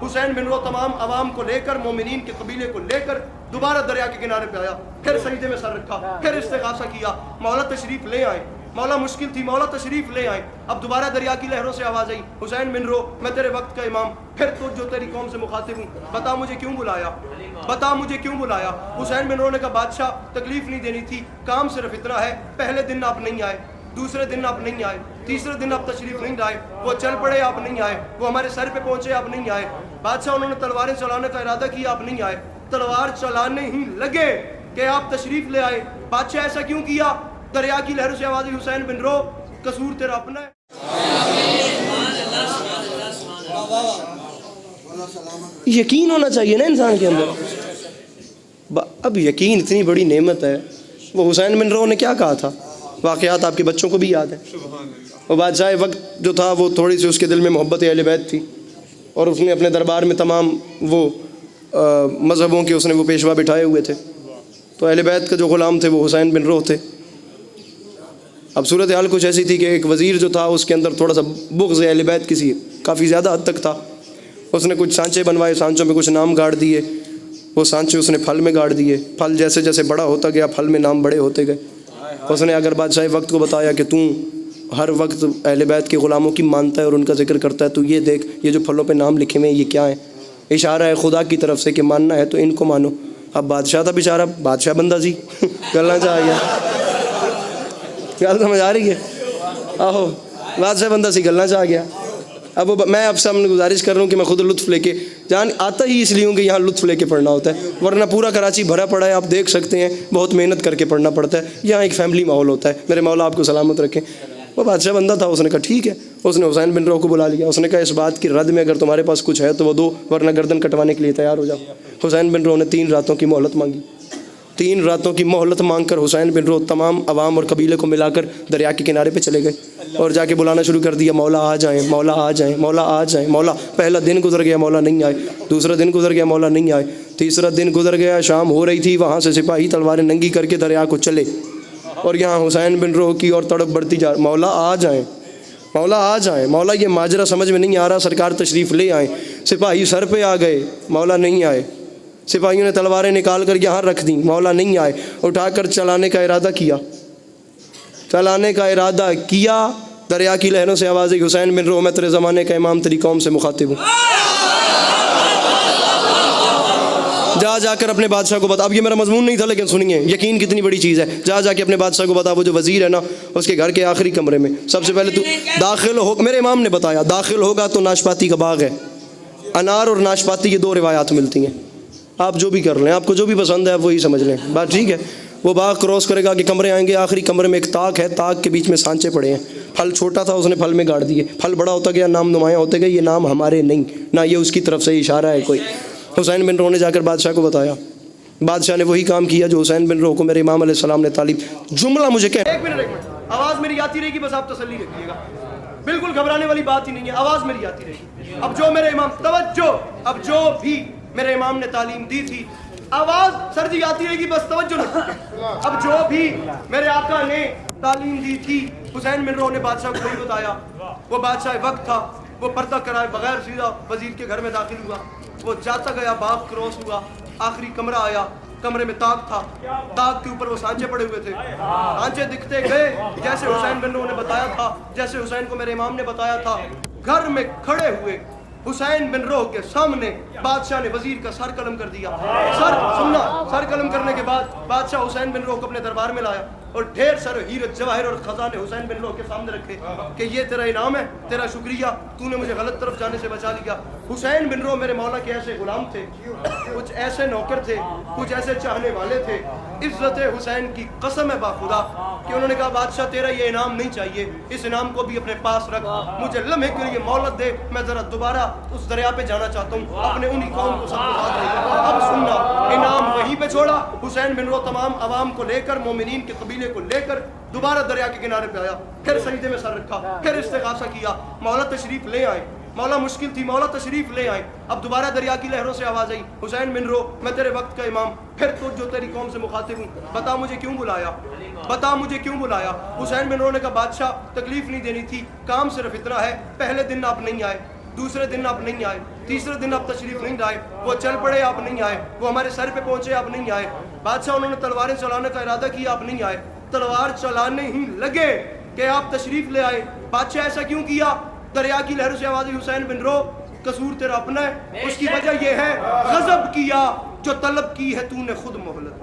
حسین بن رو تمام عوام کو لے کر، مومنین کے قبیلے کو لے کر دوبارہ دریا کے کنارے پہ آیا، پھر سجدے میں سر رکھا، پھر استغاثہ کیا، مولا تشریف لے آئے، مولا مشکل تھی، مولا تشریف لے آئے۔ اب دوبارہ دریا کی لہروں سے آواز آئی، حسین بن رو میں تیرے وقت کا امام، پھر تو جو تیری قوم سے مخاطب ہوں، بتا مجھے کیوں بلایا، بتا مجھے کیوں بلایا۔ حسین بن رو نے کہا بادشاہ تکلیف نہیں دینی تھی، کام صرف اتنا ہے، پہلے دن آپ نہیں آئے، دوسرے دن آپ نہیں آئے، تیسرے دن آپ تشریف نہیں لائے، وہ چل پڑے آپ نہیں آئے، وہ ہمارے سر پہ پہنچے آپ نہیں آئے۔ بادشاہ انہوں نے تلواریں چلانے کا ارادہ کیا، آپ نہیں آئے، تلوار چلانے ہی لگے کہ آپ تشریف لے آئے۔ بادشاہ ایسا کیوں کیا؟ دریا کی لہروں سے آواز آئی، حسین بن رو قصور تیرا اپنا ہے۔ یقین ہونا چاہیے نا انسان کے اندر۔ اب یقین اتنی بڑی نعمت ہے، وہ حسین بن رو نے کیا کہا تھا، واقعات آپ کے بچوں کو بھی یاد ہے۔ وہ بادشاہ وقت جو تھا وہ تھوڑی سی اس کے دل میں محبت اہل بیت تھی، اور اس نے اپنے دربار میں تمام وہ مذہبوں کے اس نے وہ پیشوا بٹھائے ہوئے تھے، تو اہل بیت کا جو غلام تھے وہ حسین بن رو تھے۔ اب صورتحال کچھ ایسی تھی کہ ایک وزیر جو تھا اس کے اندر تھوڑا سا بغض اہل بیت کسی کافی زیادہ حد تک تھا، اس نے کچھ سانچے بنوائے، سانچوں میں کچھ نام گاڑ دیے، وہ سانچے اس نے پھل میں گاڑ دیے، پھل جیسے جیسے بڑا ہوتا گیا پھل میں نام بڑے ہوتے گئے۔ اس نے اگر بادشاہ وقت کو بتایا کہ تو ہر وقت اہل بیت کے غلاموں کی مانتا ہے اور ان کا ذکر کرتا ہے، تو یہ دیکھ یہ جو پھلوں پہ نام لکھے ہوئے ہیں یہ کیا ہیں، اشارہ ہے خدا کی طرف سے کہ ماننا ہے تو ان کو مانو۔ اب بادشاہ تھا بیچارہ، بادشاہ بندہ سی کرنا چاہیے، گل سمجھ آ رہی ہے؟ آہو بادشاہ بندہ سی گلنا چاہ گیا۔ اب میں آپ سامنے گزارش کر رہا ہوں کہ میں خود لطف لے کے جان آتا ہی اس لیے ہوں کہ یہاں لطف لے کے پڑھنا ہوتا ہے، ورنہ پورا کراچی بھرا پڑا ہے، آپ دیکھ سکتے ہیں بہت محنت کر کے پڑھنا پڑتا ہے، یہاں ایک فیملی ماحول ہوتا ہے۔ میرے مولا آپ کو سلامت رکھیں۔ وہ بادشاہ بندہ تھا، اس نے کہا ٹھیک ہے، اس نے حسین بن رو کو بلا لیا، اس نے کہا اس بات کی رد میں اگر تمہارے پاس کچھ ہے تو وہ دو، ورنہ گردن کٹوانے کے لیے تیار ہو جاؤ۔ حسین بن رو نے 3 راتوں کی مہلت مانگی، 3 راتوں کی مہلت مانگ کر حسین بن رو تمام عوام اور قبیلے کو ملا کر دریا کے کنارے پہ چلے گئے اور جا کے بلانا شروع کر دیا، مولا آ جائیں، مولا آ جائیں، مولا آ جائیں، مولا۔ پہلا دن گزر گیا، مولا نہیں آئے، دوسرا دن گزر گیا، مولا نہیں آئے، تیسرا دن گزر گیا، شام ہو رہی تھی، وہاں سے سپاہی تلواریں ننگی کر کے دریا کو چلے، اور یہاں حسین بن رو کی اور تڑپ بڑھتی جا، مولا آ جائیں، مولا آ جائیں، مولا یہ ماجرا سمجھ میں نہیں آ رہا، سرکار تشریف لے آئیں۔ سپاہی سر پہ آ گئے، مولا نہیں آئے، سپاہیوں نے تلواریں نکال کر یہاں رکھ دیں، مولا نہیں آئے، اٹھا کر چلانے کا ارادہ کیا، چلانے کا ارادہ کیا، دریا کی لہروں سے آواز آئی، حسین بن رو میں تیرے زمانے کا امام تیری قوم سے مخاطب ہوں، جا کر اپنے بادشاہ کو بتا۔ اب یہ میرا مضمون نہیں تھا لیکن سنیے یقین کتنی بڑی چیز ہے۔ جا کے اپنے بادشاہ کو بتا، وہ جو وزیر ہے نا اس کے گھر کے آخری کمرے میں سب سے پہلے تو داخل ہو، میرے امام نے بتایا داخل ہوگا تو ناشپاتی کا باغ ہے، انار اور ناشپاتی یہ 2 روایات ملتی ہیں، آپ جو بھی کر لیں، آپ کو جو بھی پسند ہے آپ وہی سمجھ لیں، بات ٹھیک ہے۔ وہ باغ کراس کرے گا کہ کمرے آئیں گے، آخری کمرے میں ایک طاق ہے، طاق کے بیچ میں سانچے پڑے ہیں، پھل چھوٹا تھا اس نے پھل میں گاڑ دیے، پھل بڑا ہوتا گیا، نام نمایاں ہوتے گئے، یہ نام ہمارے نہیں، نہ یہ اس کی طرف سے اشارہ ہے کوئی۔ حسین بن رو نے جا کر بادشاہ کو بتایا، بادشاہ نے وہی کام کیا جو حسین بن رو کو میرے امام علیہ السلام نے تعلیم۔ جملہ مجھے کہہ، ایک منٹ آواز میری آتی رہے گی، بس آپ تسلی رکھیے گا، بالکل گھبرانے والی بات ہی نہیں ہے، آواز میری آتی رہے گی۔ اب جو میرے امام، توجہ، اب جو بھی میرے امام نے تعلیم دی تھی، آواز سر جی آتی رہے گی، بس توجہ رکھیے۔ اب جو بھی میرے آقا نے تعلیم دی تھی، حسین بن رو نے بادشاہ کو وہی بتایا۔ وہ بادشاہ وقت تھا، وہ پردہ کرائے بغیر سیدھا وزیر کے گھر میں داخل ہوا، وہ جاتا گیا، باغ کراس ہوا، آخری کمرہ آیا، کمرے میں طاق تھا، طاق کے اوپر وہ سانچے پڑے ہوئے تھے، سانچے دکھتے گئے جیسے حسین بن رو نے بتایا تھا، جیسے حسین کو میرے امام نے بتایا تھا۔ گھر میں کھڑے ہوئے حسین بن رو کے سامنے بادشاہ نے وزیر کا سر قلم کر دیا۔ سر قلم کرنے کے بعد بادشاہ حسین بن رو کو اپنے دربار میں لایا اور ڈھیر سارے ہیرے جواہر اور خزانے حسین بن رو کے سامنے رکھے کہ یہ تیرا انعام ہے، تیرا شکریہ، تو نے مجھے غلط طرف جانے سے بچا لیا۔ حسین بن رو میرے مولا کے ایسے غلام تھے، کچھ ایسے نوکر تھے، کچھ ایسے چاہنے والے تھے، عزت حسین کی قسم ہے باخدا کہ انہوں نے کہا بادشاہ تیرا یہ انعام نہیں چاہیے، اس انعام کو بھی اپنے پاس رکھ، مجھے لمحے کے لیے مہلت دے، میں ذرا دوبارہ اس دریا پہ جانا چاہتا ہوں، اپنے انہی قوم کو سب کو ساتھ لے کر۔ اب سننا، انعام وہیں پہ چھوڑا، حسین بن رو تمام عوام کو لے کر، مومنین کے قبیلے کو لے کر دوبارہ دریا کے کنارے پہ آیا، پھر سجدے میں سر رکھا، پھر استغاثہ کیا، مولا تشریف لے آئے، مولا مشکل تھی، مولا تشریف لے آئے۔ اب دوبارہ دریا کی لہروں سے آواز آئی، حسین بن رو میں تیرے وقت کا امام، پھر تو جو تیری قوم سے مخاطب ہوں، بتا مجھے کیوں بلایا، بتا مجھے کیوں بلایا۔ حسین بن رو نے کہا بادشاہ تکلیف نہیں دینی تھی، کام صرف اتنا ہے، پہلے دن آپ نہیں آئے، دوسرے دن آپ نہیں آئے، تیسرے دن آپ تشریف نہیں لائے, وہ چل پڑے آپ نہیں آئے, وہ ہمارے سر پہ پہنچے آپ نہیں آئے. بادشاہ انہوں نے تلواریں چلانے کا ارادہ کیا, آپ نہیں آئے. تلوار چلانے ہی لگے کہ آپ تشریف لے آئے. بادشاہ ایسا کیوں کیا؟ دریا کی لہروں سے آواز, حسین بن رو قصور تیرا اپنا ہے, اس کی وجہ یہ ہے غضب کیا جو طلب کی ہے تو نے خود مہلت.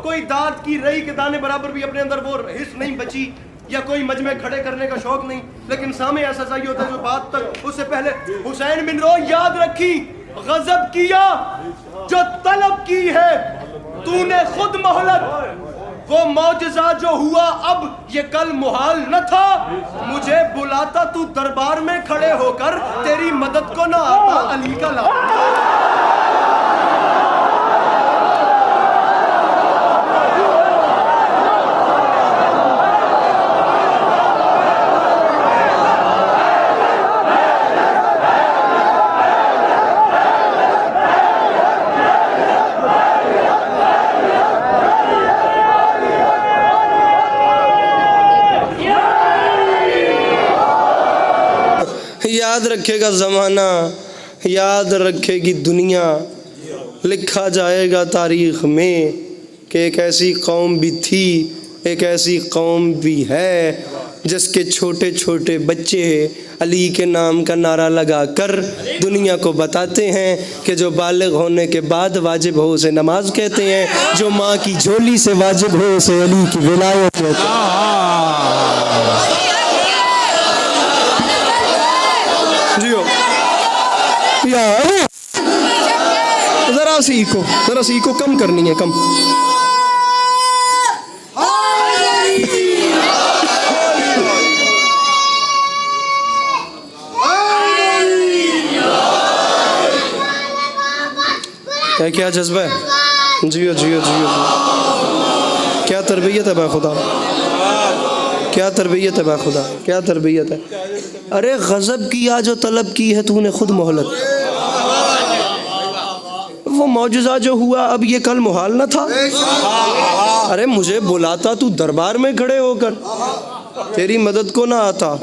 کوئی دانت کی رئی کے دانے برابر بھی اپنے اندر وہ حص نہیں بچی, یا کوئی مجمع کھڑے کرنے کا شوق نہیں, لیکن سامنے ایسا چاہیے ہوتا ہے جو بات تک اس سے پہلے حسین بن رو یاد رکھی, غضب کیا جو طلب کی ہے تو نے خود مہلت. وہ معجزہ جو ہوا اب یہ کل محال نہ تھا, مجھے بلاتا تو دربار میں کھڑے ہو کر, تیری مدد کو نہ آتا علی کا لا. یاد رکھے گا زمانہ, یاد رکھے گی دنیا, لکھا جائے گا تاریخ میں کہ ایک ایسی قوم بھی تھی, ایک ایسی قوم بھی ہے, جس کے چھوٹے چھوٹے بچے علی کے نام کا نعرہ لگا کر دنیا کو بتاتے ہیں کہ جو بالغ ہونے کے بعد واجب ہو اسے نماز کہتے ہیں, جو ماں کی جھولی سے واجب ہو اسے علی کی ولایت کہتے ہیں. ذرا سی کو کم کرنی ہے, کم. کیا جذبہ ہے, جیو جیو جیو. کیا تربیت ہے با خدا, کیا تربیت ہے با خدا, کیا تربیت ہے. ارے غضب کیا جو طلب کی ہے تو نے خود مہلت. وہ معجزہ جو ہوا اب یہ کل محال نہ تھا. ارے مجھے بلاتا تو دربار میں کھڑے ہو کر, تیری مدد کو نہ آتا.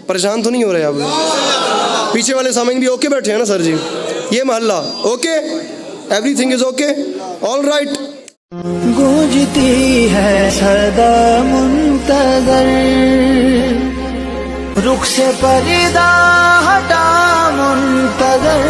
پریشان تو نہیں ہو رہے آپ؟ پیچھے والے سامعین بھی اوکے بیٹھے ہیں نا سر جی؟ یہ محلہ okay, everything is okay, all right. گونجتی ہے صدا منتظر, رخ سے پردہ ہٹا منتظر.